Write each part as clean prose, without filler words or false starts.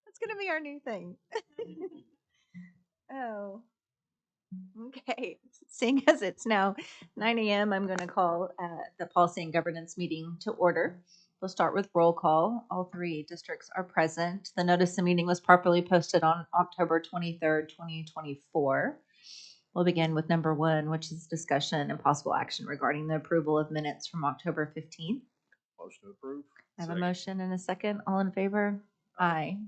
That's going to be our new thing. Oh, okay. Seeing as it's now 9 a.m., I'm going to call the Policy and Governance meeting to order. We'll start with roll call. All three districts are present. The notice of meeting was properly posted on October 23rd, 2024. We'll begin with number one, which is discussion and possible action regarding the approval of minutes from October 15th. Motion to approve. I have a Second. motion and a second. All in favor? Aye.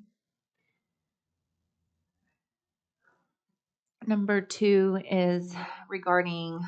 Number two is regarding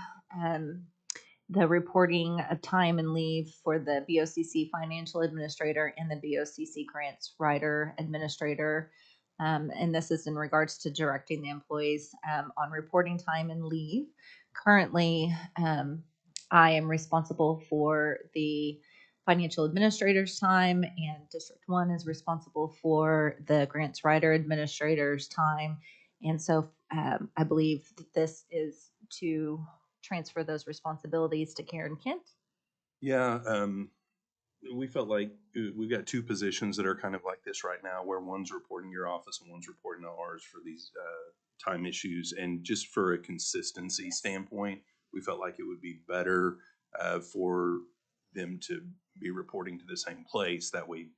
the reporting of time and leave for the BOCC financial administrator and the BOCC grants writer administrator. And this is in regards to directing the employees on reporting time and leave. Currently, I am responsible for the financial administrator's time, and District 1 is responsible for the grants writer administrator's time. And so I believe that this is to transfer those responsibilities to Karen Kent. Yeah, we felt like we've got two positions that are kind of like this right now, where one's reporting your office and one's reporting to ours for these time issues. And just for a consistency standpoint, we felt like it would be better for them to be reporting to the same place. That way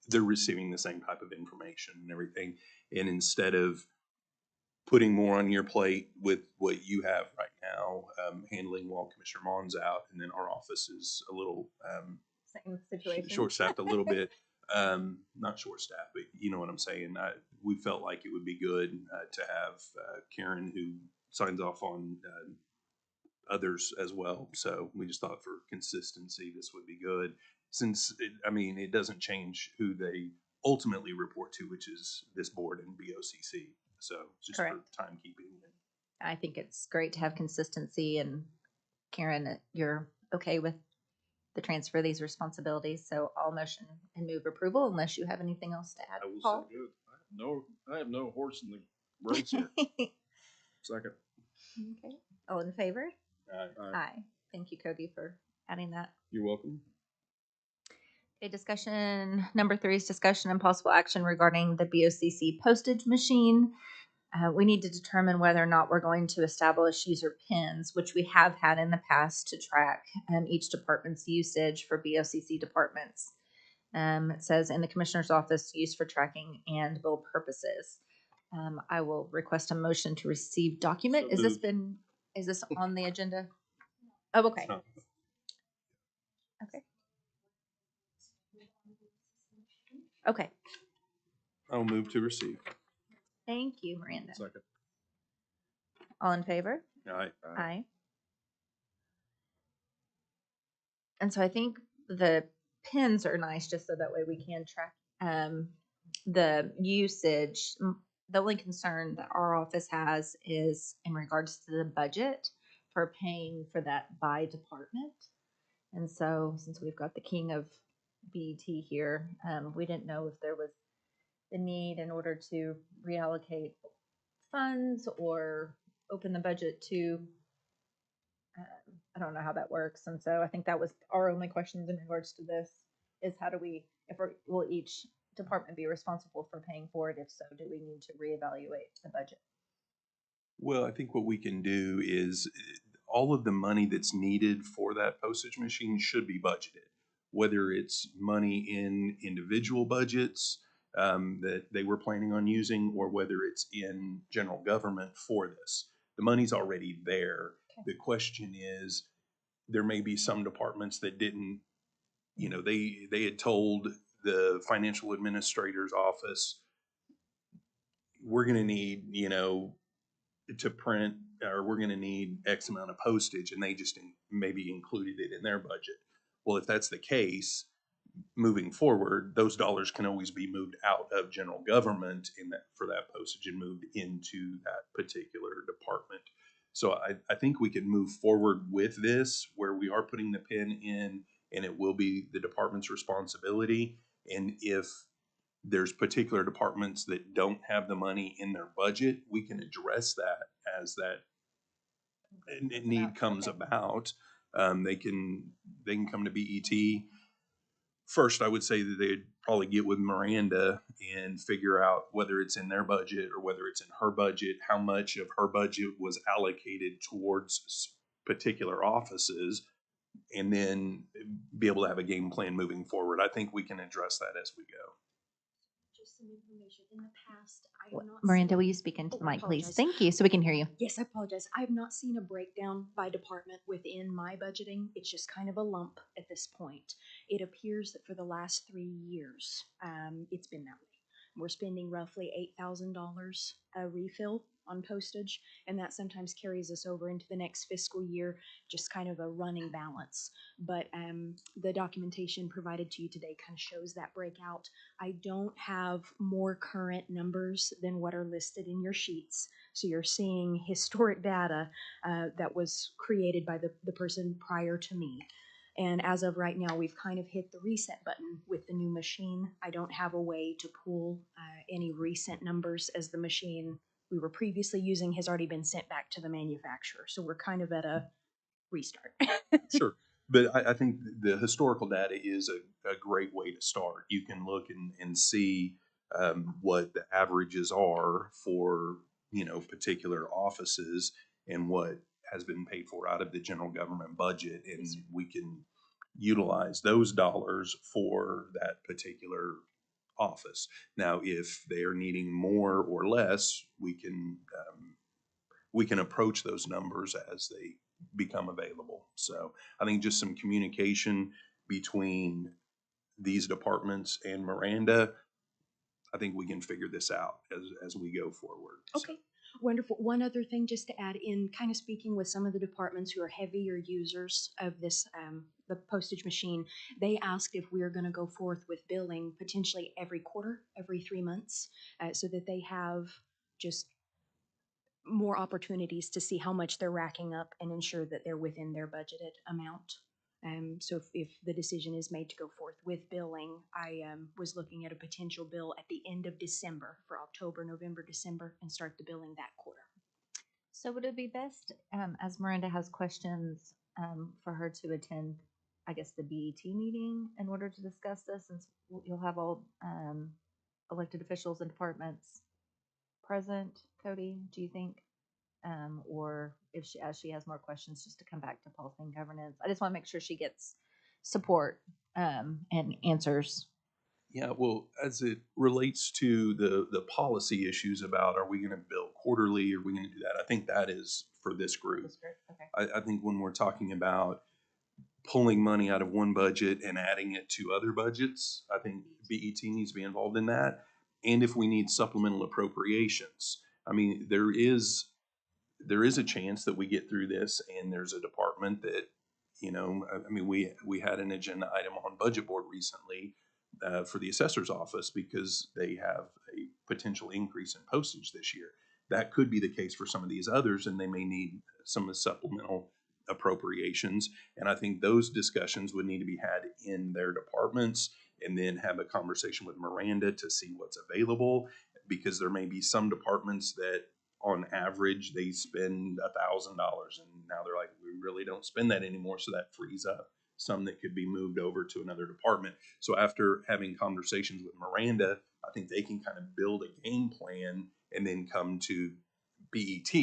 they're receiving the same type of information and everything. And instead of putting more on your plate with what you have right now, handling while Commissioner Mon's out, and then our office is a little Same situation. short-staffed a little bit. Not short-staffed, but you know what I'm saying. We felt like it would be good to have Karen, who signs off on others as well. So we just thought for consistency, this would be good. Since, it doesn't change who they ultimately report to, which is this board and BOCC. So just Correct. for timekeeping. I think it's great to have consistency, and Karen, you're okay with the transfer of these responsibilities. So I'll motion and move approval unless you have anything else to add. I will Paul? say good. I have no horse in the race here. Second. Okay. All in favor? Aye. Aye. Thank you, Cody, for adding that. You're welcome. Okay, discussion number 3 is discussion and possible action regarding the BOCC postage machine. We need to determine whether or not we're going to establish user PINs, which we have had in the past to track each department's usage for BOCC departments. It says in the commissioner's office, used for tracking and bill purposes. I will request a motion to receive document. So Is this on the agenda? Oh, okay. No. Okay. Okay. I'll move to receive. Thank you, Miranda. Second. All in favor? Aye. Aye. And so I think the pins are nice just so that way we can track the usage. The only concern that our office has is in regards to the budget for paying for that by department. And so since we've got the king of BET here, we didn't know if there was the need in order to reallocate funds or open the budget to I don't know how that works. And so I think that was our only questions in regards to this is how do we, will each department be responsible for paying for it? If so, do we need to reevaluate the budget? Well, I think what we can do is all of the money that's needed for that postage machine should be budgeted, whether it's money in individual budgets that they were planning on using, or whether it's in general government for this. The money's already there. Okay. The question is, there may be some departments that didn't, they had told the financial administrator's office, we're going to need, to print, or we're going to need X amount of postage, and they just maybe included it in their budget. Well, if that's the case, moving forward, those dollars can always be moved out of general government for that postage and moved into that particular department. So I think we can move forward with this where we are putting the pin in, and it will be the department's responsibility. And if there's particular departments that don't have the money in their budget, we can address that as that need comes about. They can come to BET. First, I would say that they'd probably get with Miranda and figure out whether it's in their budget or whether it's in her budget, how much of her budget was allocated towards particular offices, and then be able to have a game plan moving forward. I think we can address that as we go. Just some information. In the past, I have not Miranda, seen- will you speak into Oh, the mic, please? apologize. Thank you, so we can hear you. Yes, I apologize. I have not seen a breakdown by department within my budgeting. It's just kind of a lump at this point. It appears that for the last 3 years, it's been that way. We're spending roughly $8,000 a refill on postage, and that sometimes carries us over into the next fiscal year, just kind of a running balance. But the documentation provided to you today kind of shows that breakout. I don't have more current numbers than what are listed in your sheets. So you're seeing historic data that was created by the person prior to me. And as of right now, we've kind of hit the reset button with the new machine. I don't have a way to pull any recent numbers, as the machine we were previously using has already been sent back to the manufacturer. So we're kind of at a restart. Sure. But I think the historical data is a great way to start. You can look and see what the averages are for, particular offices and what has been paid for out of the general government budget. And Yes, sir. we can utilize those dollars for that particular office. Now, if they are needing more or less, we can approach those numbers as they become available. So I think just some communication between these departments and Miranda, I think we can figure this out as we go forward. So, Okay, wonderful. One other thing, just to add in, kind of speaking with some of the departments who are heavier users of this, the postage machine, they asked if we are going to go forth with billing potentially every quarter, every 3 months, so that they have just more opportunities to see how much they're racking up and ensure that they're within their budgeted amount. So if the decision is made to go forth with billing, I was looking at a potential bill at the end of December for October, November, December, and start the billing that quarter. So would it be best, as Miranda has questions, for her to attend, I guess, the BET meeting in order to discuss this, since you'll have all elected officials and departments present, Cody, do you think? Or if as she has more questions, just to come back to policy and governance. I just want to make sure she gets support and answers. yeah, well, as it relates to the policy issues about are we going to bill quarterly, are we going to do that? I think that is for this group. Okay. I think when we're talking about pulling money out of one budget and adding it to other budgets, I think BET needs to be involved in that. And if we need supplemental appropriations, I mean, there is a chance that we get through this and there's a department that, I mean, we had an agenda item on budget board recently for the assessor's office because they have a potential increase in postage this year. That could be the case for some of these others, and they may need some of the supplemental appropriations. And I think those discussions would need to be had in their departments and then have a conversation with Miranda to see what's available, because there may be some departments that on average they spend $1,000 and now they're like, we really don't spend that anymore. So that frees up some that could be moved over to another department. So after having conversations with Miranda, I think they can kind of build a game plan and then come to BET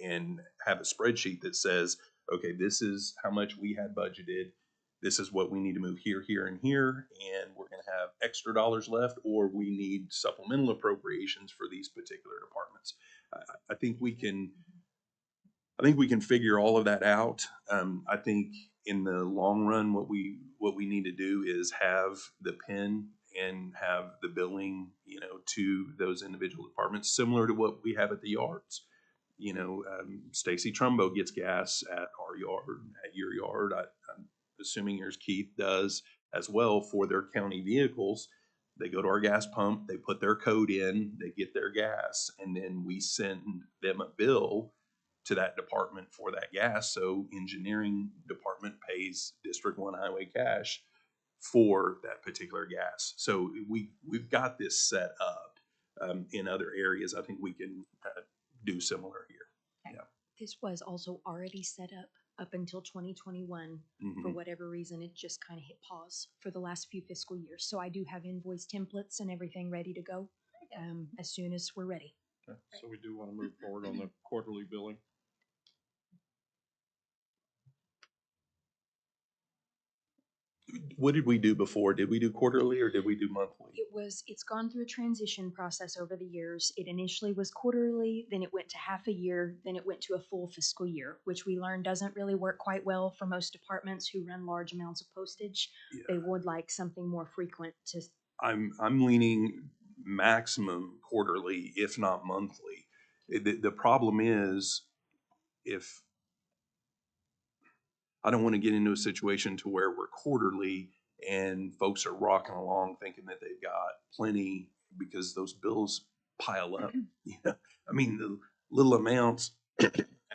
and have a spreadsheet that says, okay, this is how much we had budgeted. This is what we need to move here, here, and here, and we're going to have extra dollars left, or we need supplemental appropriations for these particular departments. I think we can. I think we can figure all of that out. I think in the long run, what we need to do is have the PIN and have the billing, to those individual departments, similar to what we have at the yards. Stacy Trumbo gets gas at our yard, at your yard. I'm assuming yours, Keith, does as well for their county vehicles. They go to our gas pump, they put their code in, they get their gas, and then we send them a bill to that department for that gas. So engineering department pays District 1 Highway cash for that particular gas. So we've got this set up in other areas. I think we can do similar here. This was also already set up up until 2021. For Mhm. whatever reason, it just kind of hit pause for the last few fiscal years. So I do have invoice templates and everything ready to go as soon as we're ready. Okay, so we do want to move forward on the quarterly billing. What did we do before? Did we do quarterly or did we do monthly? It's gone through a transition process over the years. It initially was quarterly, then it went to half a year, then it went to a full fiscal year, which we learned doesn't really work quite well for most departments who run large amounts of postage. Yeah. They would like something more frequent to, I'm leaning maximum quarterly, if not monthly. The problem is if I don't want to get into a situation to where we're quarterly and folks are rocking along thinking that they've got plenty because those bills pile up. You know, I mean, the little amounts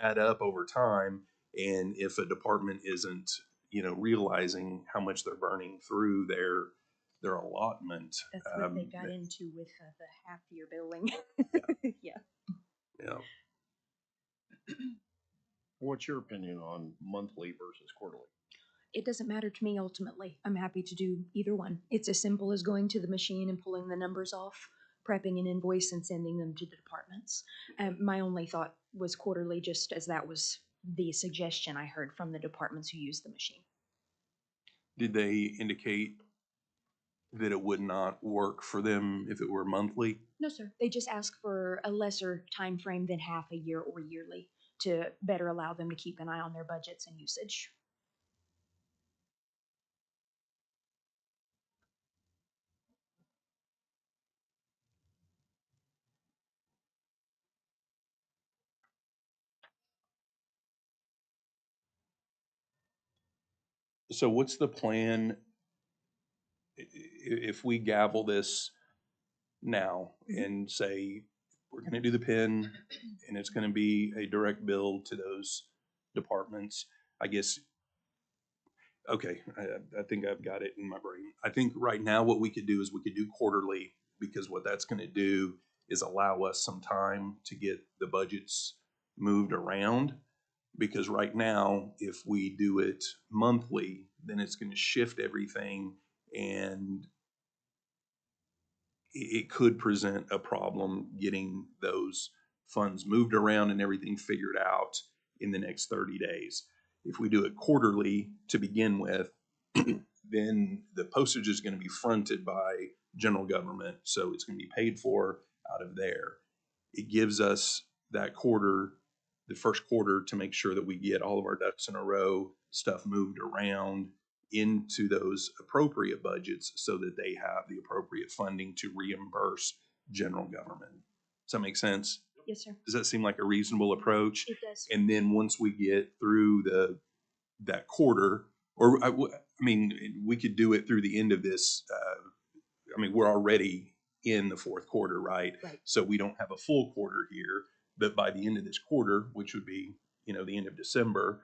add up over time, and if a department isn't, realizing how much they're burning through their allotment, that's what they got into with the half year billing. Yeah. yeah. What's your opinion on monthly versus quarterly? It doesn't matter to me ultimately. I'm happy to do either one. It's as simple as going to the machine and pulling the numbers off, prepping an invoice and sending them to the departments. My only thought was quarterly, just as that was the suggestion I heard from the departments who use the machine. Did they indicate that it would not work for them if it were monthly? No, sir. They just ask for a lesser time frame than half a year or yearly to better allow them to keep an eye on their budgets and usage. So what's the plan if we gavel this now and say, we're gonna do the PIN and it's gonna be a direct bill to those departments? I guess, okay, I think I've got it in my brain. I think right now what we could do is we could do quarterly, because what that's gonna do is allow us some time to get the budgets moved around. Because right now, if we do it monthly, then it's gonna shift everything, and it could present a problem getting those funds moved around and everything figured out in the next 30 days. If we do it quarterly to begin with, then the postage is going to be fronted by general government, so it's going to be paid for out of there. It gives us that quarter, the first quarter, to make sure that we get all of our ducks in a row, stuff moved around into those appropriate budgets so that they have the appropriate funding to reimburse general government. Does that make sense? Yes, sir. Does that seem like a reasonable approach? It does. And then once we get through that quarter, or I mean, we could do it through the end of this. I mean, we're already in the fourth quarter, right? Right. So we don't have a full quarter here, but by the end of this quarter, which would be, the end of December,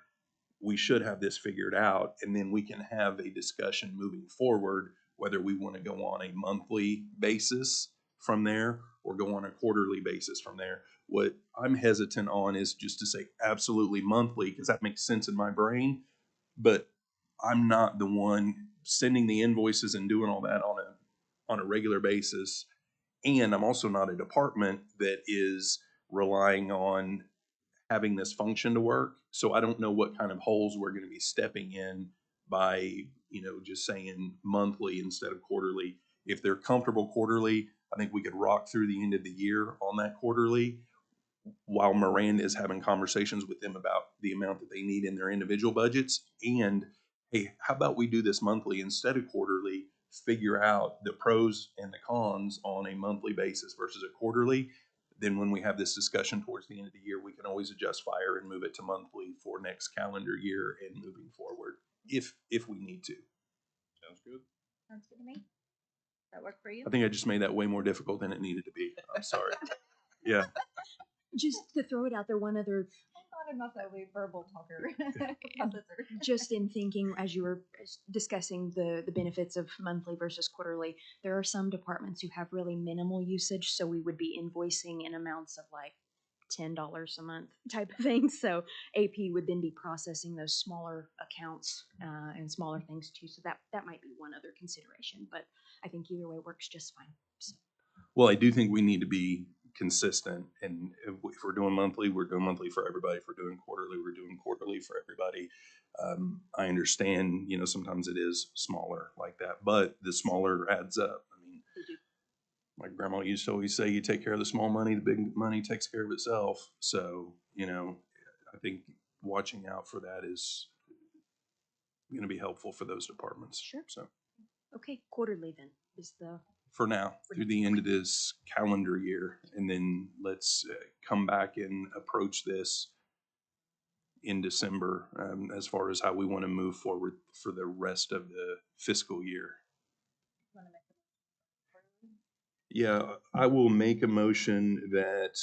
we should have this figured out, and then we can have a discussion moving forward, whether we want to go on a monthly basis from there or go on a quarterly basis from there. What I'm hesitant on is just to say absolutely monthly, because that makes sense in my brain, but I'm not the one sending the invoices and doing all that on a regular basis. And I'm also not a department that is relying on having this function to work. So I don't know what kind of holes we're going to be stepping in by, just saying monthly instead of quarterly. If they're comfortable quarterly, I think we could rock through the end of the year on that quarterly, while Miranda is having conversations with them about the amount that they need in their individual budgets. And hey, how about we do this monthly instead of quarterly? Figure out the pros and the cons on a monthly basis versus a quarterly. Then when we have this discussion towards the end of the year, we can always adjust fire and move it to monthly for next calendar year and moving forward, if we need to. Sounds good. Sounds good to me. Does that work for you? I think I just made that way more difficult than it needed to be. I'm sorry. Yeah. Just to throw it out there, one other, I'm not that way verbal talker. just in thinking as you were discussing the benefits of monthly versus quarterly, there are some departments who have really minimal usage, so we would be invoicing in amounts of like $10 a month type of thing. So AP would then be processing those smaller accounts and smaller things too. So that might be one other consideration, but I think either way works just fine. So. Well, I do think we need to be consistent, and if we're doing monthly, we're doing monthly for everybody. If we're doing quarterly, we're doing quarterly for everybody. I understand, you know, sometimes it is smaller like that, but the smaller adds up. I mean, my grandma used to always say, you take care of the small money, the big money takes care of itself. So, you know, I think watching out for that is going to be helpful for those departments. Sure. So Okay, quarterly then is the for now, through the end of this calendar year, and then let's come back and approach this in December as far as how we want to move forward for the rest of the fiscal year. Yeah, I will make a motion that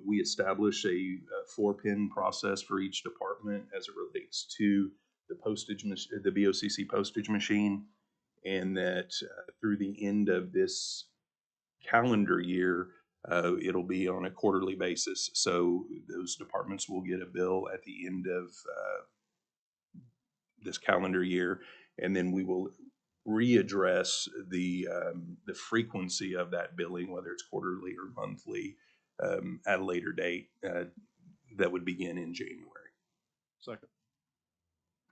we establish a 4-pin process for each department as it relates to the postage, the BOCC postage machine, and that through the end of this calendar year, it'll be on a quarterly basis. So those departments will get a bill at the end of this calendar year, and then we will readdress the frequency of that billing, whether it's quarterly or monthly, at a later date that would begin in January. Second.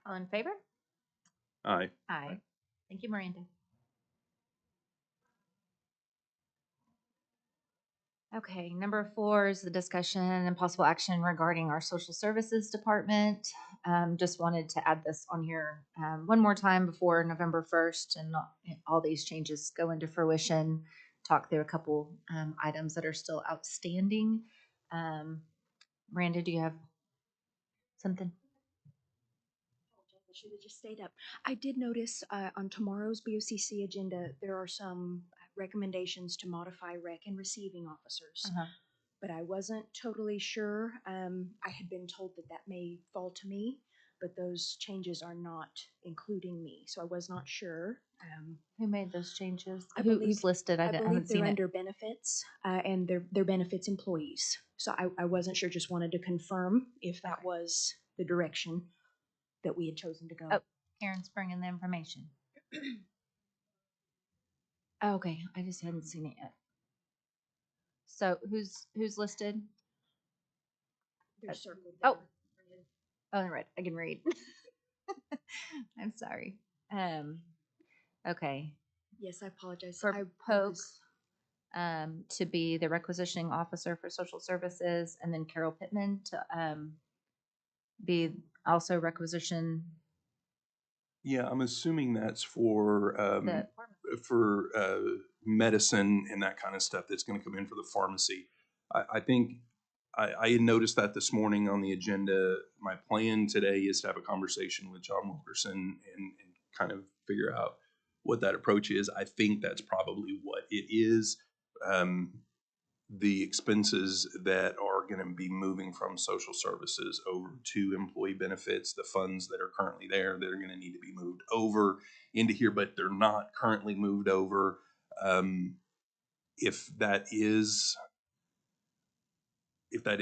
All in favor? Aye. Aye. Thank you, Miranda. Okay, number 4 is the discussion and possible action regarding our social services department. Just wanted to add this on here one more time before November 1st and all these changes go into fruition. Talk through a couple items that are still outstanding. Miranda, do you have something? I should have just stayed up. I did notice on tomorrow's BOCC agenda, there are some recommendations to modify rec and receiving officers. But I wasn't totally sure. I had been told that that may fall to me, but those changes are not including me. So I was not sure. Who made those changes? Who's Who's listed? I believe haven't they're seen it. under benefits and they're benefits employees. So I wasn't sure, just wanted to confirm if that Okay. was the direction that we had chosen to go. Oh, Karen's bringing the information. Okay, I just hadn't seen it yet. So who's listed? They're circled Oh. there. Oh, right, I can read. I'm sorry. Okay, Yes, I apologize. for I Poke, was- to be the requisitioning officer for social services, and then Carol Pittman to be also requisition Yeah, I'm assuming that's for the medicine and that kind of stuff that's going to come in for the pharmacy. I think I had noticed that this morning on the agenda. My plan today is to have a conversation with John Wilkerson and kind of figure out what that approach is. I think that's probably what it is. The expenses that are going to be moving from social services over to employee benefits, the funds that are currently there that are going to need to be moved over into here, but they're not currently moved over. If that is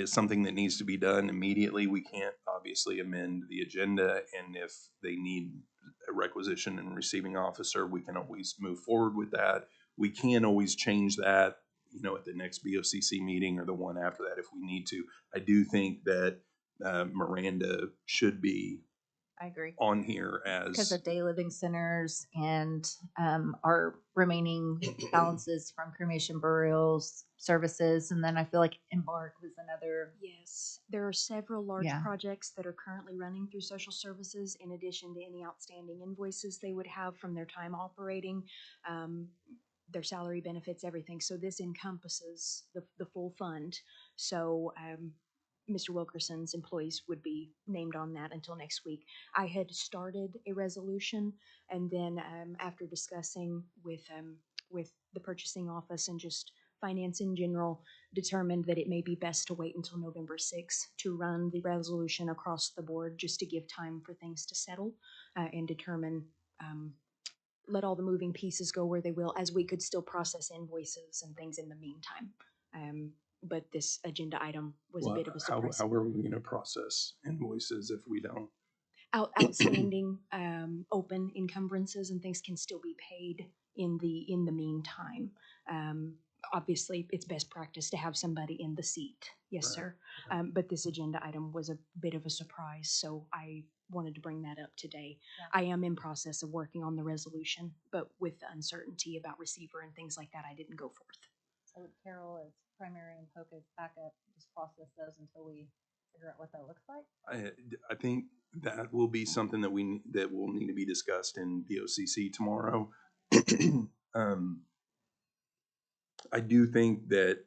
something that needs to be done immediately, we can't obviously amend the agenda. And if they need a requisition and receiving officer, we can always move forward with that. We can always change that, you know, at the next BOCC meeting or the one after that if we need to. I do think that Miranda should be I agree. on here Because as, of day living centers and our remaining balances from cremation burials services. And then I feel like Embark was another. Yes, there are several large Yeah. projects that are currently running through social services in addition to any outstanding invoices they would have from their time operating, their salary benefits, everything. So this encompasses the full fund. So Mr. Wilkerson's employees would be named on that until next week. I had started a resolution, and then after discussing with the purchasing office and just finance in general, determined that it may be best to wait until November 6th to run the resolution across the board, just to give time for things to settle and determine, let all the moving pieces go where they will, as we could still process invoices and things in the meantime. but this agenda item was a Well, bit of a surprise. how are we gonna process invoices if we don't? Outstanding open encumbrances and things can still be paid in the meantime. Obviously, it's best practice to have somebody in the seat. Yes, Right, sir. But this agenda item was a bit of a surprise, so I wanted to bring that up today. Yeah. I am in process of working on the resolution, but with the uncertainty about receiver and things like that, I didn't go forth. So Carol is primary and Poke is backup. Just process those until we figure out what that looks like. I think that will be something that that will need to be discussed in BOCC tomorrow. I do think that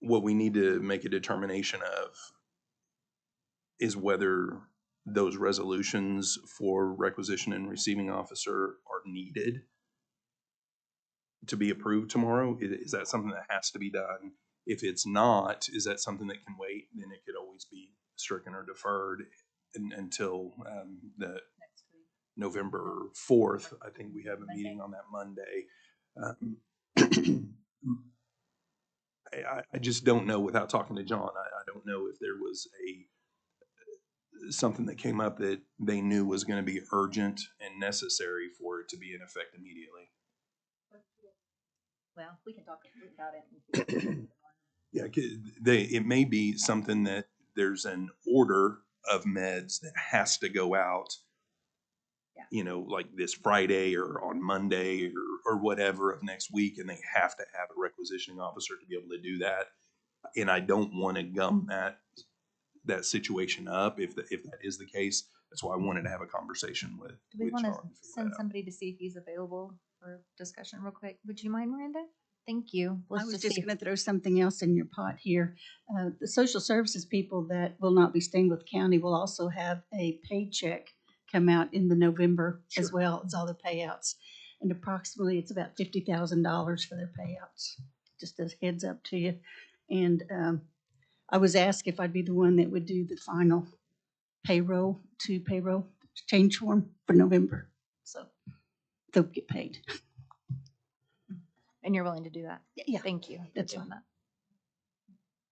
what we need to make a determination of is whether those resolutions for requisition and receiving officer are needed to be approved tomorrow. Is that something that has to be done? If it's not, is that something that can wait? Then it could always be stricken or deferred until the Next week. November 4th. I think we have a Monday. meeting on that Monday. I just don't know without talking to John. I don't know if there was something that came up that they knew was going to be urgent and necessary for it to be in effect immediately. Well, we can talk about it. Yeah, it may be something that there's an order of meds that has to go out, Yeah. you know, like this Friday or on Monday or whatever of next week, and they have to have a requisitioning officer to be able to do that. And I don't want to gum that situation up if that is the case. That's why I wanted to have a conversation with Do we with want to John figure send that out. somebody to see if he's available for discussion real quick? Would you mind, Miranda? Thank you. I was just see. going to throw something else in your pot here. The social services people that will not be staying with county will also have a paycheck come out in the November as Sure. well. It's all their payouts. And approximately it's about $50,000 for their payouts. Just as heads up to you. And I was asked if I'd be the one that would do the final payroll change form for November. So they'll get paid. And you're willing to do that? Yeah. Thank you. for That's doing fine.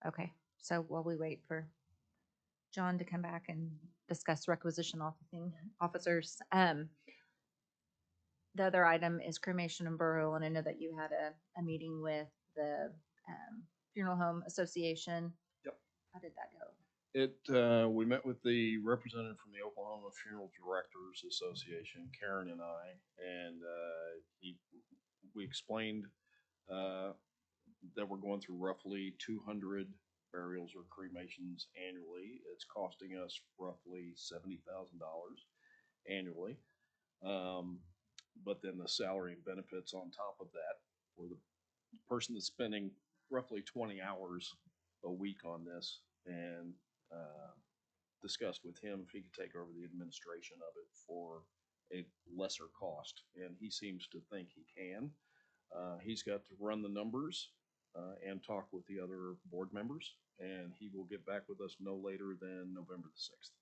that. Okay, so while we wait for John to come back and discuss requisition officers, the other item is cremation and burial, and I know that you had a meeting with the Funeral Home Association. Yep. How did that go? We met with the representative from the Oklahoma Funeral Directors Association, Karen and I, and we explained that we're going through roughly 200 burials or cremations annually. It's costing us roughly $70,000 annually. But then the salary and benefits on top of that for the person that's spending roughly 20 hours a week on this, and discussed with him if he could take over the administration of it for a lesser cost, and he seems to think he can. He's got to run the numbers and talk with the other board members, and he will get back with us no later than November the 6th.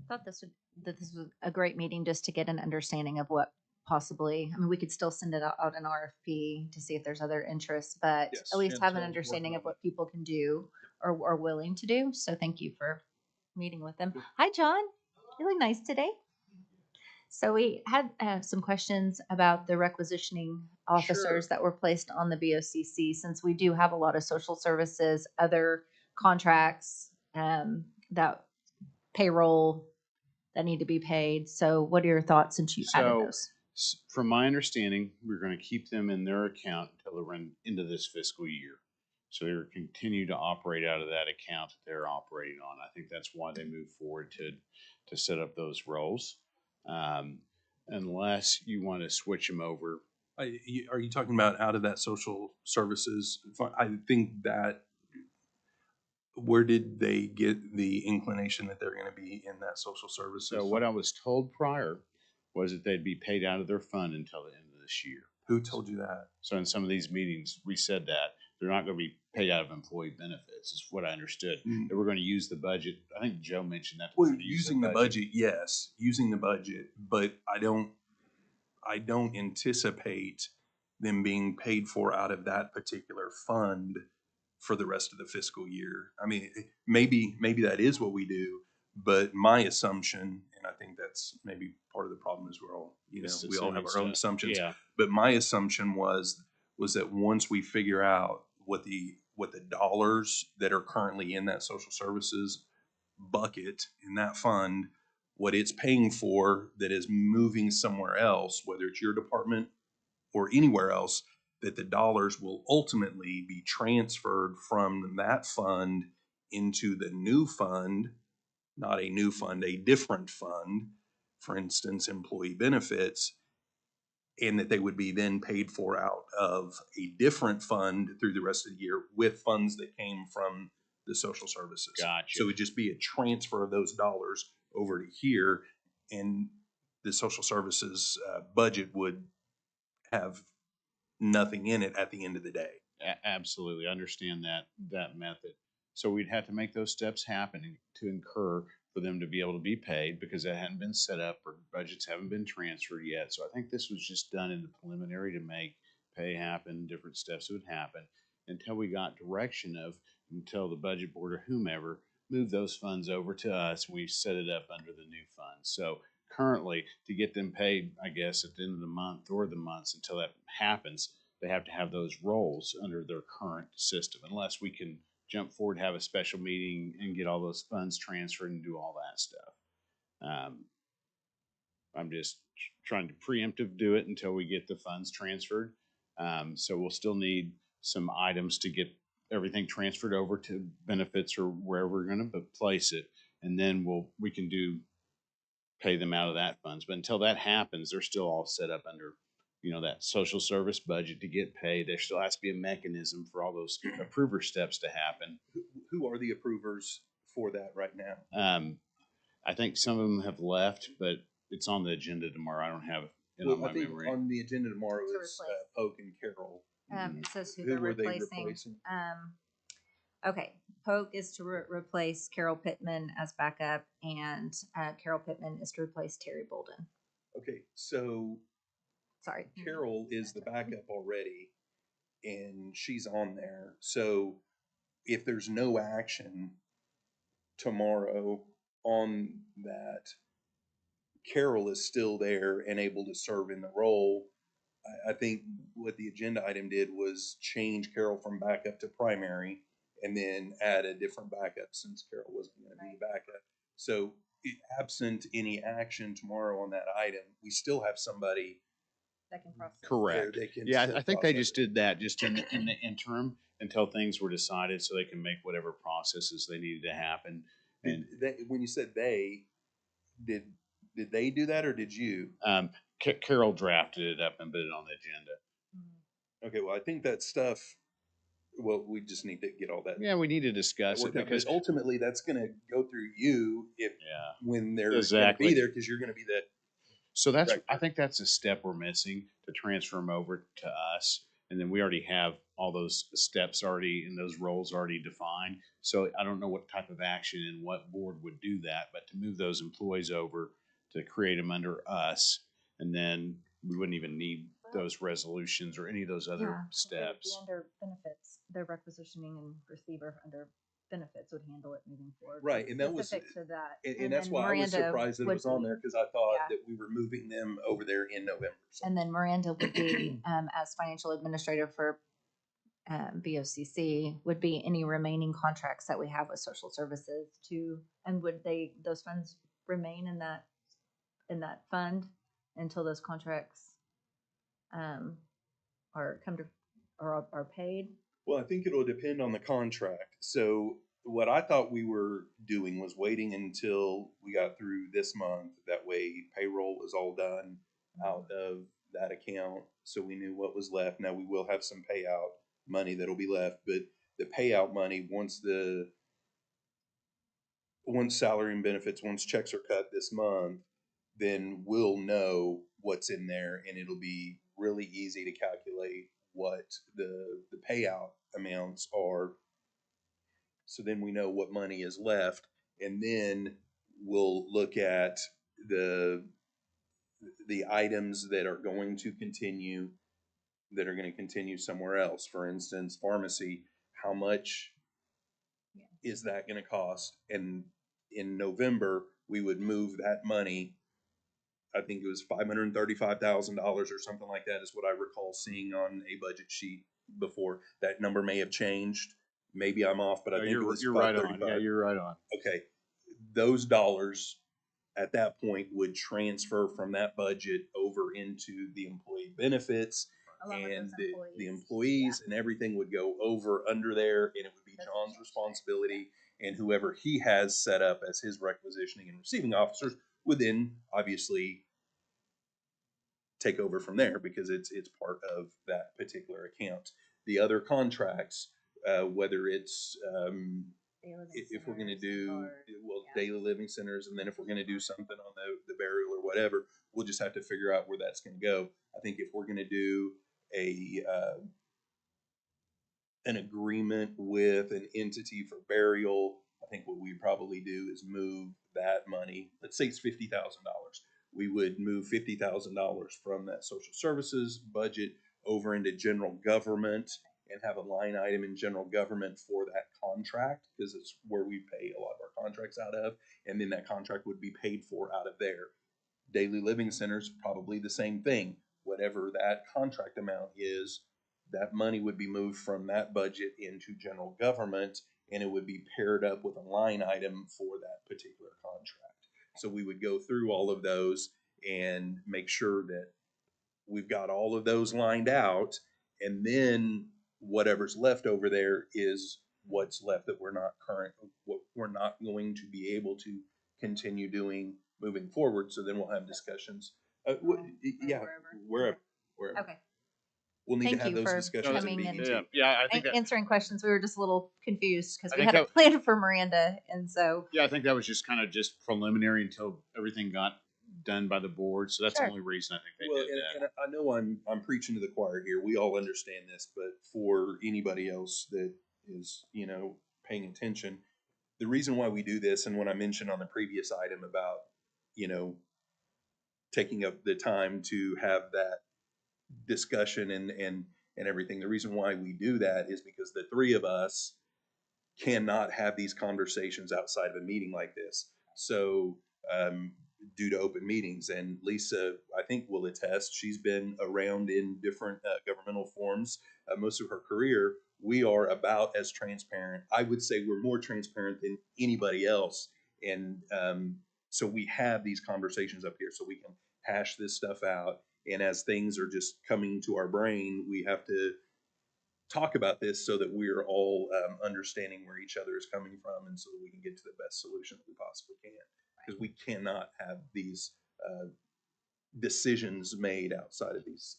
Thought this was a great meeting just to get an understanding of what possibly, I mean, we could still send it out an RFP to see if there's other interests, but Yes, at least and have an so understanding working of on what people can do or are willing to do. So thank you for meeting with them. Hi, John. You look nice today. So we had some questions about the requisitioning officers that were placed on the BOCC, since we do have a lot of social services, other contracts, that payroll that need to be paid. So what are your thoughts since you added those? From my understanding, we're going to keep them in their account until they run into this fiscal year. So they're continue to operate out of that account that they're operating on. I think that's why they moved forward to set up those roles. Unless you want to switch them over. Are you talking about out of that social services fund? I think that, where did they get the inclination that they're going to be in that social services? So what I was told prior was that they'd be paid out of their fund until the end of this year. Who told you that? So in some of these meetings, we said that they're not going to be paid out of employee benefits, is what I understood. Mm. That we're going to use the budget. I think Joe mentioned that. Well, using the budget, yes, using the budget, but I don't anticipate them being paid for out of that particular fund for the rest of the fiscal year. I mean, maybe that is what we do, but my assumption, and I think that's maybe part of the problem is Just we all have assuming our own stuff. assumptions. Yeah, But my assumption was that once we figure out what the dollars that are currently in that social services bucket in that fund, what it's paying for that is moving somewhere else, whether it's your department or anywhere else, that the dollars will ultimately be transferred from that fund into the new fund, not a new fund, a different fund, for instance, employee benefits, and that they would be then paid for out of a different fund through the rest of the year with funds that came from the social services. gotcha. So it would just be a transfer of those dollars over to here, and the social services budget would have nothing in it at the end of the day. Absolutely, I understand that method. So we'd have to make those steps happen to incur for them to be able to be paid because that hadn't been set up or budgets haven't been transferred yet. So I think this was just done in the preliminary to make pay happen, different steps would happen until we got direction of, until the budget board or whomever moved those funds over to us. We set it up under the new fund. So currently, to get them paid, I guess at the end of the month or the months until that happens, they have to have those roles under their current system, unless we can jump forward, have a special meeting and get all those funds transferred and do all that stuff. I'm just trying to preemptive do it until we get the funds transferred. So we'll still need some items to get everything transferred over to benefits or wherever we're going to place it. And then we can pay them out of that funds. But until that happens, they're still all set up under, that social service budget to get paid. There still has to be a mechanism for all those approver steps to happen. Who are the approvers for that right now? I think some of them have left, but it's on the agenda tomorrow. I don't have it on my I think memory. on the agenda tomorrow To is replace. Polk and Carroll. It says who Who they're were they replacing. replacing? Okay, Polk is to replace Carol Pittman as backup, and Carol Pittman is to replace Terry Bolden. Okay, so Sorry. Carol is the backup already, and she's on there. So if there's no action tomorrow on that, Carol is still there and able to serve in the role. I think what the agenda item did was change Carol from backup to primary and then add a different backup since Carol wasn't going to be the backup. So absent any action tomorrow on that item, we still have somebody That can process. Correct. there that can Yeah, still I think they process just it. did that just in the interim until things were decided so they can make whatever processes they needed to happen. And When you said they, did they do that or did you? Carol drafted it up and put it on the agenda. Okay, well, I think that stuff, well, we just need to get all that. Yeah, we need to discuss it worked out, because because ultimately that's going to go through you when they're going to Exactly. be there, because you're going to be the so I director. think that's a step we're missing to transfer them over to us. And then we already have all those steps already and those roles already defined. So I don't know what type of action and what board would do that, but to move those employees over to create them under us, and then we wouldn't even need those resolutions or any of those other steps. Under benefits, their requisitioning and receiver under benefits would handle it moving forward. Right, and that was- Specific to that. And that's then why I was Miranda surprised that it would was on be- there, because I thought Yeah. that we were moving them over there in November. So- And then Miranda would be, as financial administrator for BOCC, would be any remaining contracts that we have with social services and would those funds remain in that fund until those contracts are paid? Well, I think it'll depend on the contract. So what I thought we were doing was waiting until we got through this month. That way payroll was all done out of that account, so we knew what was left. Now we will have some payout money that'll be left, but the payout money, once salary and benefits, once checks are cut this month, then we'll know what's in there, and it'll be really easy to calculate what the payout amounts are. So then we know what money is left, and then we'll look at the items that are going to continue that are gonna continue somewhere else. For instance, pharmacy, how much is that gonna cost? And in November, we would move that money. I think it was $535,000 or something like that is what I recall seeing on a budget sheet before. That number may have changed. Maybe I'm off, but I No, think it was you're right on. Yeah, 535. you're right on. Okay, those dollars at that point would transfer from that budget over into the employee benefits, Along with and those the employees. employees and everything would go over under there, and it would be That's John's what- responsibility, and whoever he has set up as his requisitioning and receiving officers would then obviously take over from there because it's part of that particular account. The other contracts, whether it's if we're going to do daily living centers, and then if we're going to do something on the burial or whatever, we'll just have to figure out where that's going to go. I think if we're going to do a an agreement with an entity for burial, I think what we probably do is move that money. Let's say it's $50,000. We would move $50,000 from that social services budget over into general government and have a line item in general government for that contract, because it's where we pay a lot of our contracts out of, and then that contract would be paid for out of there. Daily living centers, probably the same thing. Whatever that contract amount is, that money would be moved from that budget into general government, and it would be paired up with a line item for that particular contract. So we would go through all of those and make sure that we've got all of those lined out, and then whatever's left over there is what's left that what we're not going to be able to continue doing moving forward. So then we'll have discussions. Yeah, wherever. Okay. We'll need to Thank have you those for discussions in coming meeting and- too. Yeah, yeah, I think that, Answering questions. We were just a little confused because I we think had a that- plan for Miranda, and so yeah, I think that was just kind of just preliminary until everything got done by the board. So that's Sure. the only reason I think they Well, did that. and I know I'm preaching to the choir here. We all understand this, but for anybody else that is, paying attention, the reason why we do this, and when I mentioned on the previous item about, taking up the time to have that discussion and everything, the reason why we do that is because the three of us cannot have these conversations outside of a meeting like this. So, due to open meetings, and Lisa, I think, will attest, she's been around in different governmental forms most of her career. We are about as transparent. I would say we're more transparent than anybody else. And so we have these conversations up here so we can hash this stuff out. And as things are just coming to our brain, we have to talk about this so that we're all understanding where each other is coming from, and so that we can get to the best solution that we possibly can. Because we cannot have these decisions made outside of these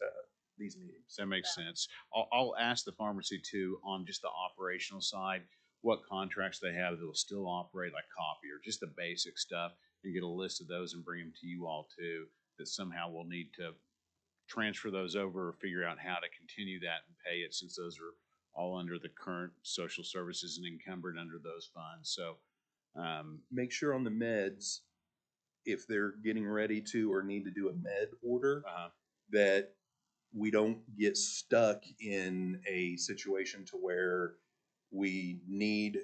meetings. That makes sense. I'll ask the pharmacy too on just the operational side, what contracts they have that will still operate, like copy or just the basic stuff, and get a list of those and bring them to you all too, that somehow we'll need to transfer those over or figure out how to continue that and pay it, since those are all under the current social services and encumbered under those funds. So, Make sure on the meds, if they're getting ready to or need to do a med order, that we don't get stuck in a situation to where we need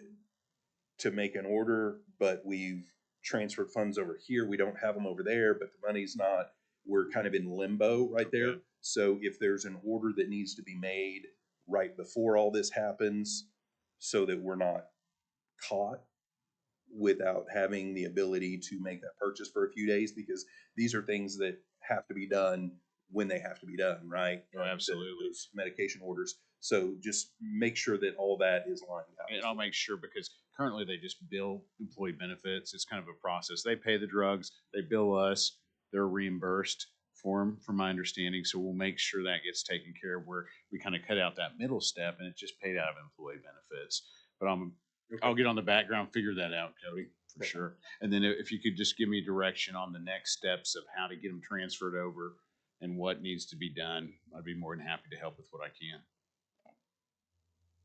to make an order, but we've transferred funds over here. We don't have them over there, but the money's not. We're kind of in limbo right there. Okay. So if there's an order that needs to be made right before all this happens, so that we're not caught without having the ability to make that purchase for a few days, because these are things that have to be done when they have to be done, right? Oh, absolutely. Those medication orders. So just make sure that all that is lined out. and I'll make sure, because currently they just bill employee benefits. It's kind of a process. They pay the drugs, they bill us, they're reimbursed for them, from my understanding. So we'll make sure that gets taken care of, where we kind of cut out that middle step and it's just paid out of employee benefits. But I'll get on the background, figure that out, Cody, for Okay. sure. And then if you could just give me direction on the next steps of how to get them transferred over and what needs to be done, I'd be more than happy to help with what I can.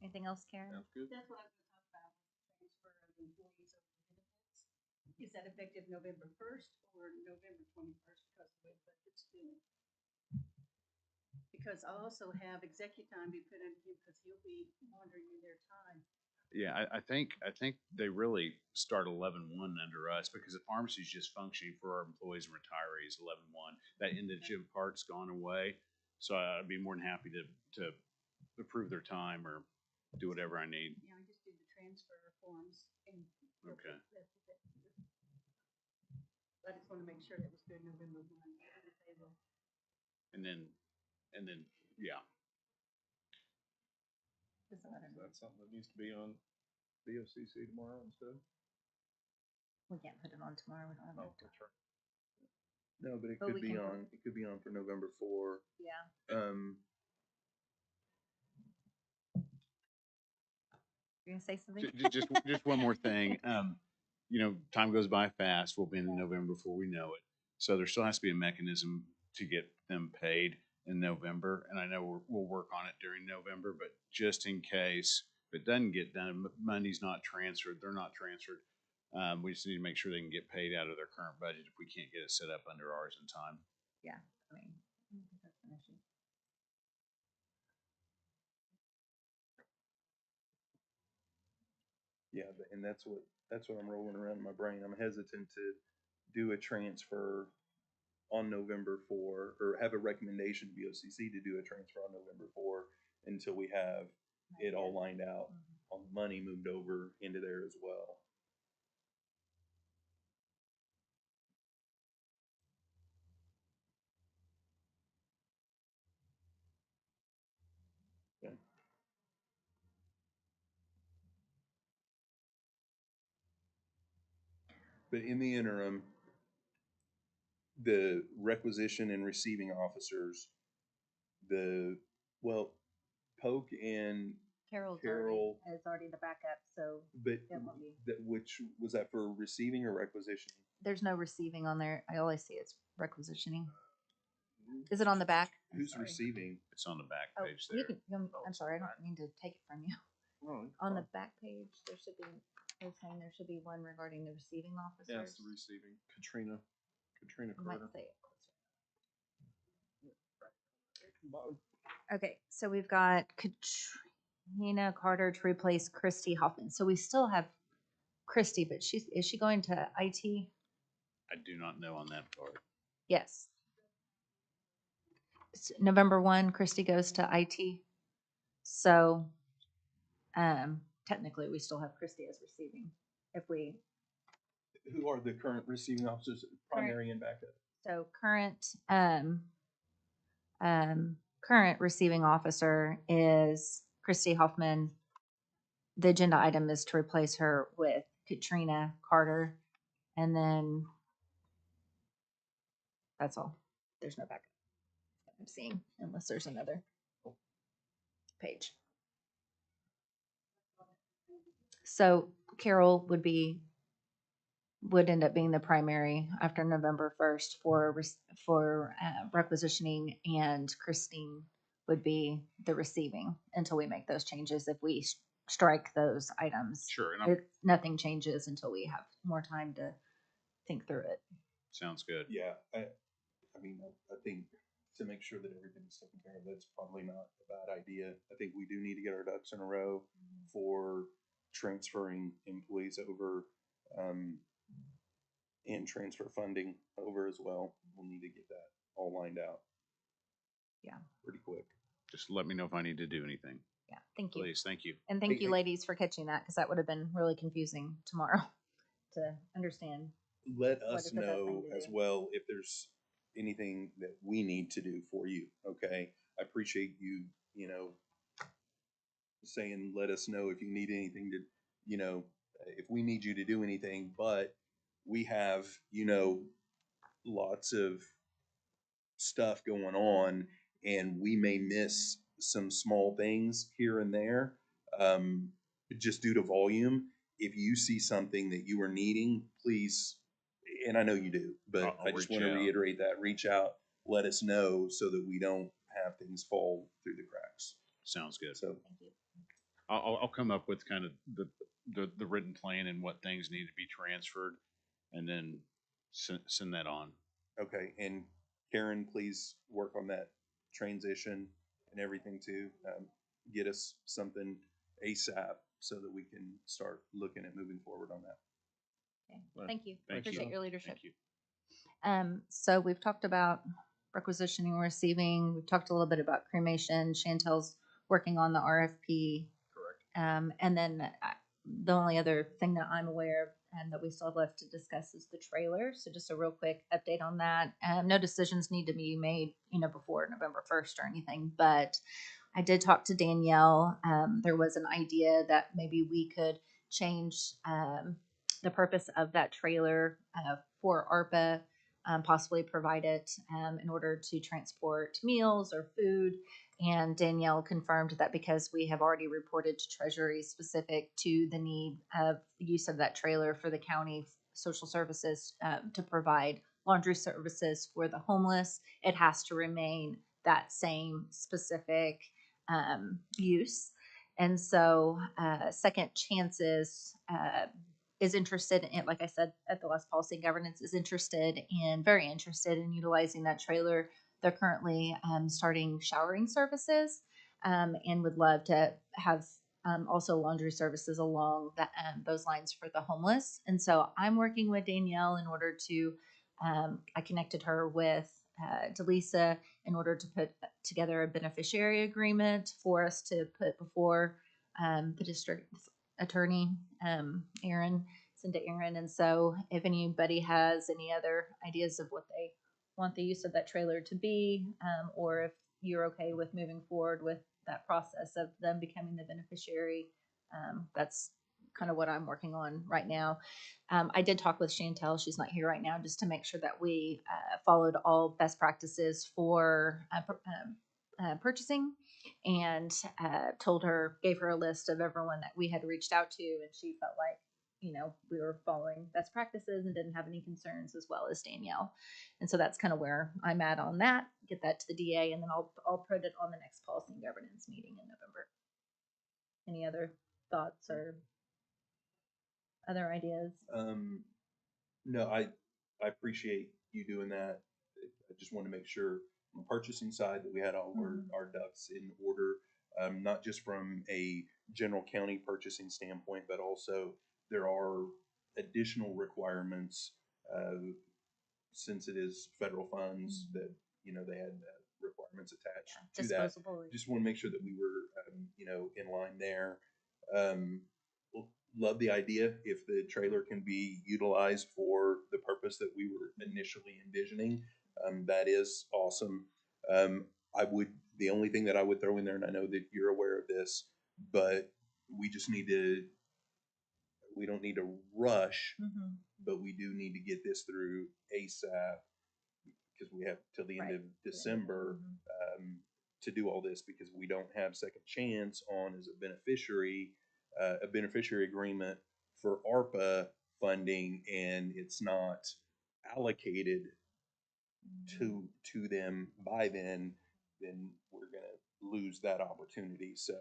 anything else, Karen? Sounds good. That's what I was talking about, transfer of employees over to benefits. Is that effective November 1st or November 21st, because the way the budget's due? Because I also have executive time be put in because he'll be monitoring their time. Yeah, I think they really start 11-1 under us because the pharmacy is just functioning for our employees and retirees 11-1. That indigent part's gone away, so I'd be more than happy to approve their time or do whatever I need. Yeah, I just do the transfer forms and. Okay. I just want to make sure that was good November 1. And then, yeah, Is that something that needs to be on BOCC tomorrow instead? We can't put it on tomorrow. We don't have enough time. That's right. No, but But we can put- it could be on for November 4. Yeah. You're gonna say something? just one more thing. You know, time goes by fast. We'll be in November before we know it. So there still has to be a mechanism to get them paid in November. And I know we'll work on it during November, but just in case if it doesn't get done, money's not transferred, they're not transferred. We just need to make sure they can get paid out of their current budget if we can't get it set up under ours in time. Yeah, I mean, I don't think that's an issue. Yeah, and that's what I'm rolling around in my brain. I'm hesitant to do a transfer on November 4 or have a recommendation to BOCC to do a transfer on November 4 until we have it all lined out on money moved over into there as well. Okay. But in the interim, the requisition and receiving officers, Polk and Carol Carol, is already the backup, so but it won't be. which was that for receiving or requisition? There's no receiving on there. I always see it's requisitioning. Is it on the back? I'm Who's sorry. receiving? It's on the back Oh, page you there. can, I'm sorry, I don't mean to take it from you. Oh, On the back page, there should be, I was saying there should be one regarding the receiving officers. yeah, it's the receiving. Katrina I might Carter. say it closer. Okay, so we've got Katrina Carter to replace Christy Hoffman. So we still have Christy, but is she going to IT? I do not know on that part. Yes. November 1, Christy goes to IT. So technically we still have Christy as receiving if we, Who are the current receiving officers, primary and backup? so current receiving officer is Christy Hoffman. The agenda item is to replace her with Katrina Carter. And then that's all. There's no backup I'm seeing unless there's another page. So Carol would end up being the primary after November 1st for requisitioning, and Christine would be the receiving until we make those changes. If we strike those items, Sure, and nothing changes until we have more time to think through it. sounds good. Yeah, I mean, I think to make sure that everything's taken care of, that's probably not a bad idea. I think we do need to get our ducks in a row for transferring employees over, and transfer funding over as well. We'll need to get that all lined out. Yeah. Pretty quick. Just let me know if I need to do anything. Yeah, thank you. Please, thank you. And thank Hey, you, hey. ladies, for catching that, because that would have been really confusing tomorrow to understand. Let What us is the best thing know to as do? well if there's anything that we need to do for you, okay? I appreciate you, saying, let us know if you need anything to, if we need you to do anything, but we have, lots of stuff going on and we may miss some small things here and there, just due to volume. If you see something that you are needing, please, and I know you do, but I'll I just reach want to out. reiterate that, reach out, let us know so that we don't have things fall through the cracks. Sounds good. So, Thank you. I'll come up with kind of the written plan and what things need to be transferred, and then send that on. okay, and Karen, please work on that transition and everything to get us something ASAP so that we can start looking at moving forward on that. Okay. Right. Thank you. Thank you. Appreciate your leadership. Thank you. So we've talked about requisitioning and receiving. We've talked a little bit about cremation. Chantel's working on the RFP. Correct. And then the only other thing that I'm aware of and that we still have left to discuss is the trailer. So just a real quick update on that. No decisions need to be made, before November 1st or anything, but I did talk to Danielle. There was an idea that maybe we could change the purpose of that trailer for ARPA, possibly provide it in order to transport meals or food. And Danielle confirmed that because we have already reported to Treasury specific to the need of the use of that trailer for the county social services to provide laundry services for the homeless, it has to remain that same specific use. And so, Second Chances is interested in, like I said at the last policy and governance, is very interested in utilizing that trailer. They're currently starting showering services and would love to have also laundry services along those lines for the homeless. And so I'm working with Danielle in order to, I connected her with Delisa in order to put together a beneficiary agreement for us to put before the district attorney, Aaron, send to Aaron. And so if anybody has any other ideas of what they want the use of that trailer to be, or if you're okay with moving forward with that process of them becoming the beneficiary, that's kind of what I'm working on right now. I did talk with Chantel. She's not here right now, just to make sure that we followed all best practices for purchasing, and gave her a list of everyone that we had reached out to, and she felt like we were following best practices and didn't have any concerns, as well as Danielle. And so that's kind of where I'm at on that. Get that to the DA, and then I'll put it on the next policy and governance meeting in November. Any other thoughts or other ideas? No, I appreciate you doing that. I just want to make sure on the purchasing side that we had all our ducks in order, not just from a general county purchasing standpoint, but also there are additional requirements since it is federal funds that they had requirements attached to that. Disposable. Just want to make sure that we were in line there. Love the idea if the trailer can be utilized for the purpose that we were initially envisioning. That is awesome. The only thing that I would throw in there, and I know that you're aware of this, but we don't need to rush, but we do need to get this through ASAP because we have till the end of December to do all this, because we don't have Second Chance on as a beneficiary agreement for ARPA funding, and it's not allocated to them by then we're going to lose that opportunity. So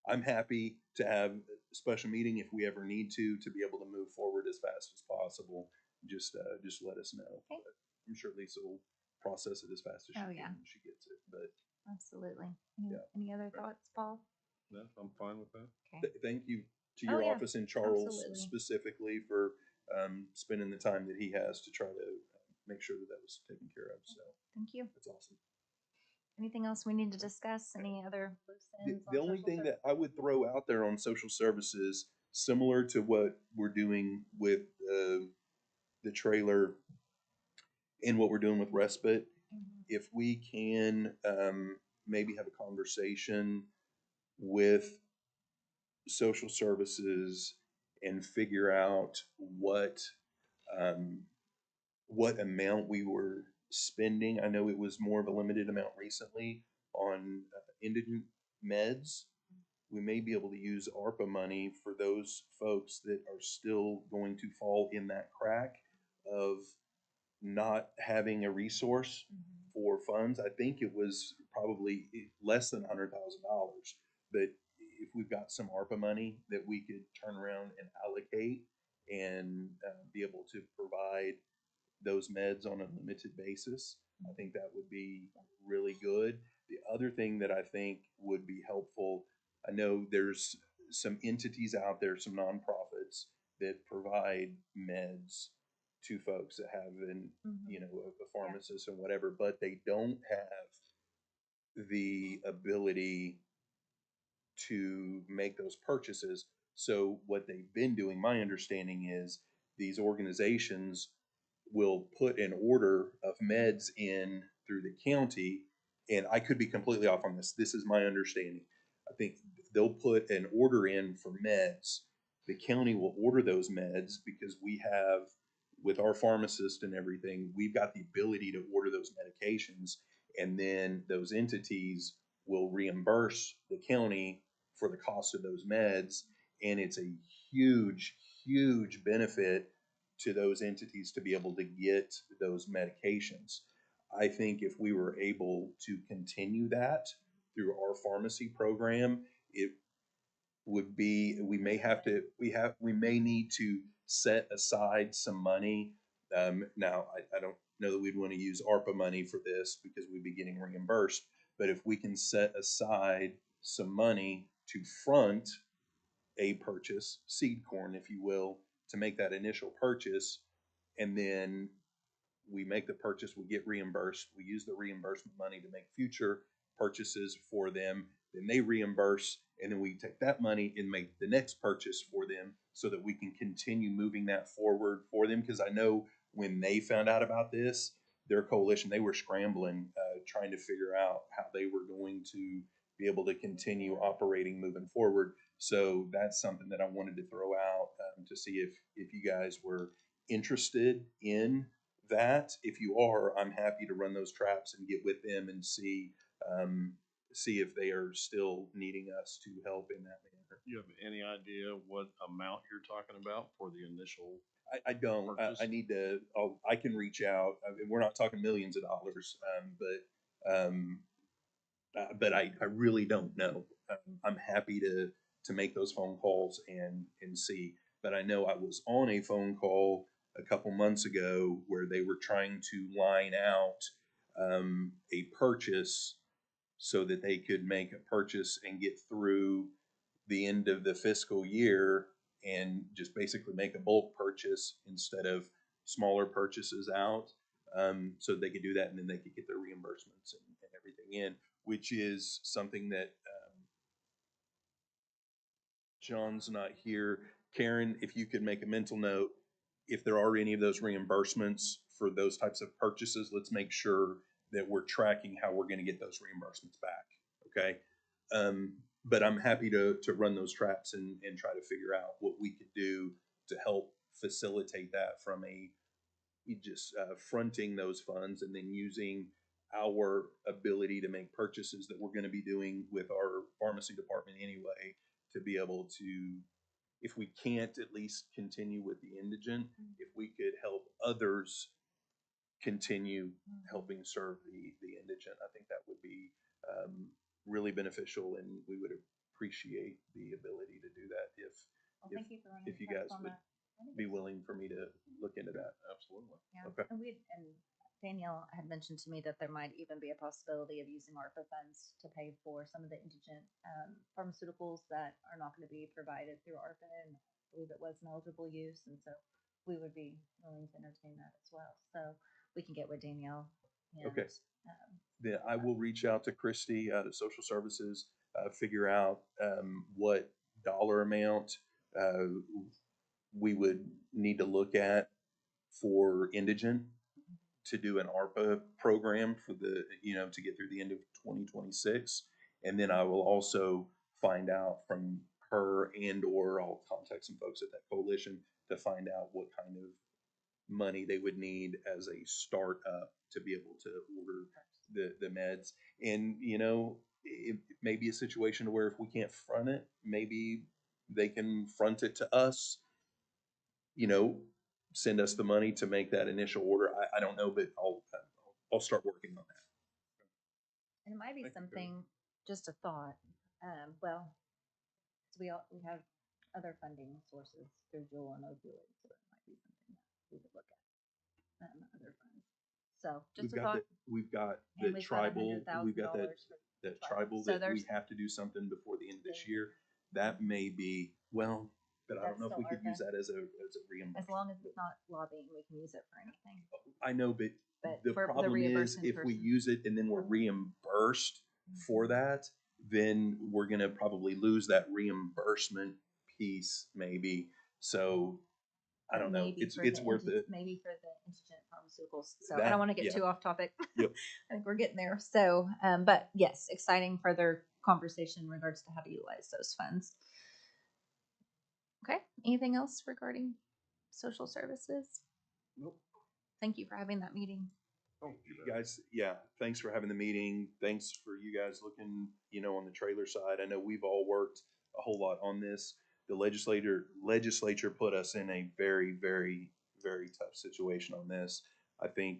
I'm happy to have a special meeting if we ever need to be able to move forward as fast as possible. Just let us know. Okay. I'm sure Lisa will process it as fast as she can when she gets it. But Absolutely. Yeah. Any other thoughts, Paul? No, I'm fine with that. Okay. thank you to Oh, your yeah. office and Charles Absolutely. specifically for spending the time that he has to try to make sure that was taken care of. So Thank you. that's awesome. Anything else we need to discuss? Any other loose ends? The only thing that I would throw out there on social services, similar to what we're doing with the trailer and what we're doing with respite, if we can maybe have a conversation with social services and figure out what amount we were spending. I know it was more of a limited amount recently on indigent meds. We may be able to use ARPA money for those folks that are still going to fall in that crack of not having a resource for funds. I think it was probably less than $100,000, but if we've got some ARPA money that we could turn around and allocate and be able to provide those meds on a limited basis, I think that would be really good. The other thing that I think would be helpful, I know there's some entities out there, some nonprofits that provide meds to folks that have an, Mhm. a pharmacist and whatever, but they don't have the ability to make those purchases. So what they've been doing, my understanding is these organizations will put an order of meds in through the county, and I could be completely off on this. This is my understanding. I think they'll put an order in for meds. The county will order those meds because we have, with our pharmacist and everything, we've got the ability to order those medications, and then those entities will reimburse the county for the cost of those meds. And it's a huge, huge benefit to those entities to be able to get those medications. I think if we were able to continue that through our pharmacy program, it would be, we may need to set aside some money. Now, I don't know that we'd want to use ARPA money for this because we'd be getting reimbursed, but if we can set aside some money to front a purchase, seed corn, if you will, to make that initial purchase, and then we make the purchase, we get reimbursed, we use the reimbursement money to make future purchases for them, then they reimburse, and then we take that money and make the next purchase for them so that we can continue moving that forward for them. Because I know when they found out about this, their coalition, they were scrambling, trying to figure out how they were going to be able to continue operating moving forward. So that's something that I wanted to throw out, to see if you guys were interested in that. If you are, I'm happy to run those traps and get with them and see if they are still needing us to help in that manner. You have any idea what amount you're talking about for the initial? I don't. I Purchase? need to. I can reach out. I mean, we're not talking millions of dollars, but I really don't know. I'm happy to make those phone calls and see. But I know I was on a phone call a couple months ago where they were trying to line out a purchase so that they could make a purchase and get through the end of the fiscal year and just basically make a bulk purchase instead of smaller purchases out. So they could do that and then they could get their reimbursements and everything in, which is something that John's not here. Karen, if you could make a mental note, if there are any of those reimbursements for those types of purchases, let's make sure that we're tracking how we're going to get those reimbursements back. Okay. But I'm happy to run those traps and try to figure out what we could do to help facilitate that from just fronting those funds and then using our ability to make purchases that we're going to be doing with our pharmacy department anyway, to be able to, if we can't at least continue with the indigent, if we could help others continue helping serve the indigent, I think that would be really beneficial, and we would appreciate the ability to do that Well, if thank you for running if you traps guys on would that. I think be it's- willing for me to look into that. Absolutely. Yeah. Okay. And Danielle had mentioned to me that there might even be a possibility of using ARPA funds to pay for some of the indigent pharmaceuticals that are not going to be provided through ARPA, and I believe it was an eligible use, and so we would be willing to entertain that as well. So we can get with Danielle. And, Okay. Then I will reach out to Christy out of Social Services, figure out what dollar amount uh, we would need to look at for indigent to do an ARPA program for to get through the end of 2026. And then I will also find out from her or I'll contact some folks at that coalition to find out what kind of money they would need as a startup to be able to order the meds. And, it may be a situation where if we can't front it, maybe they can front it to us, send us the money to make that initial order. I don't know, but I'll start working on that. And it might be Thank you, Karen. something, just a thought. Well, so we have other funding sources through Jewel and opioids, so it might be something that we could look at, other funds. So We've just a got thought. we've got And the we've got tribal, we've got that, $100,000 for that tribal. tribal So that we there's- have to do something before the end of this Then- year. That may be, well, but I That's don't know if still we could use ARPA. that as a reimbursement. As long as it's not lobbying, we can use it for anything. I know, but But the for the problem is reimbursement if we person. use it and then we're reimbursed for that, then we're gonna probably lose that reimbursement piece maybe. So I don't know. Maybe It's for it's the worth indig- it. Maybe for the indigent pharmaceuticals. So I That- don't want to get yeah. too off topic. Yep. I think we're getting there. So, but yes, exciting further conversation in regards to how to utilize those funds. Okay. Anything else regarding social services? Nope. Thank you for having that meeting. Oh, You guys, yeah, thanks for having the meeting. Thanks for you guys looking, on the trailer side. I know we've all worked a whole lot on this. The legislature put us in a very, very, very tough situation on this. I think,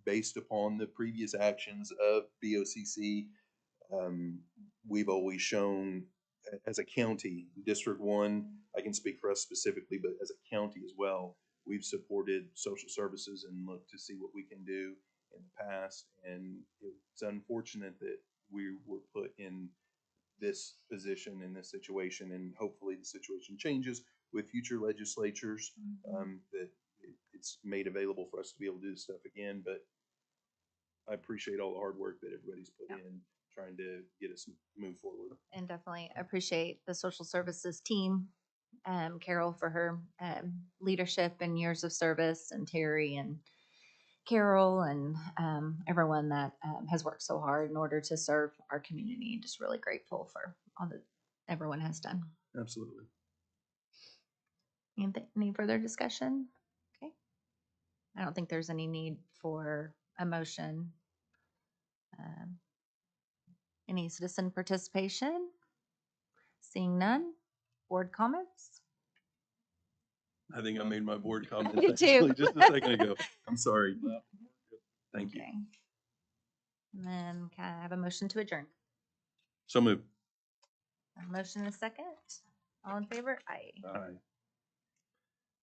based upon the previous actions of BOCC, we've always shown as a county, District 1, I can speak for us specifically, but as a county as well, we've supported social services and looked to see what we can do in the past. And it's unfortunate that we were put in this position, in this situation, and hopefully the situation changes with future legislatures, that it's made available for us to be able to do this stuff again. But I appreciate all the hard work that everybody's put Yeah. in trying to get us move forward. And definitely appreciate the social services team, Carol for her leadership and years of service, and Terry and Carol and everyone that has worked so hard in order to serve our community. Just really grateful for all that everyone has done. Absolutely. Any further discussion? Okay. I don't think there's any need for a motion. Any citizen participation? Seeing none. Board comments? I think I made my board comment did too. actually just a second ago. I'm sorry. Thank you. Okay. And then can I have a motion to adjourn? So moved. A motion and a second. All in favor? Aye. Aye.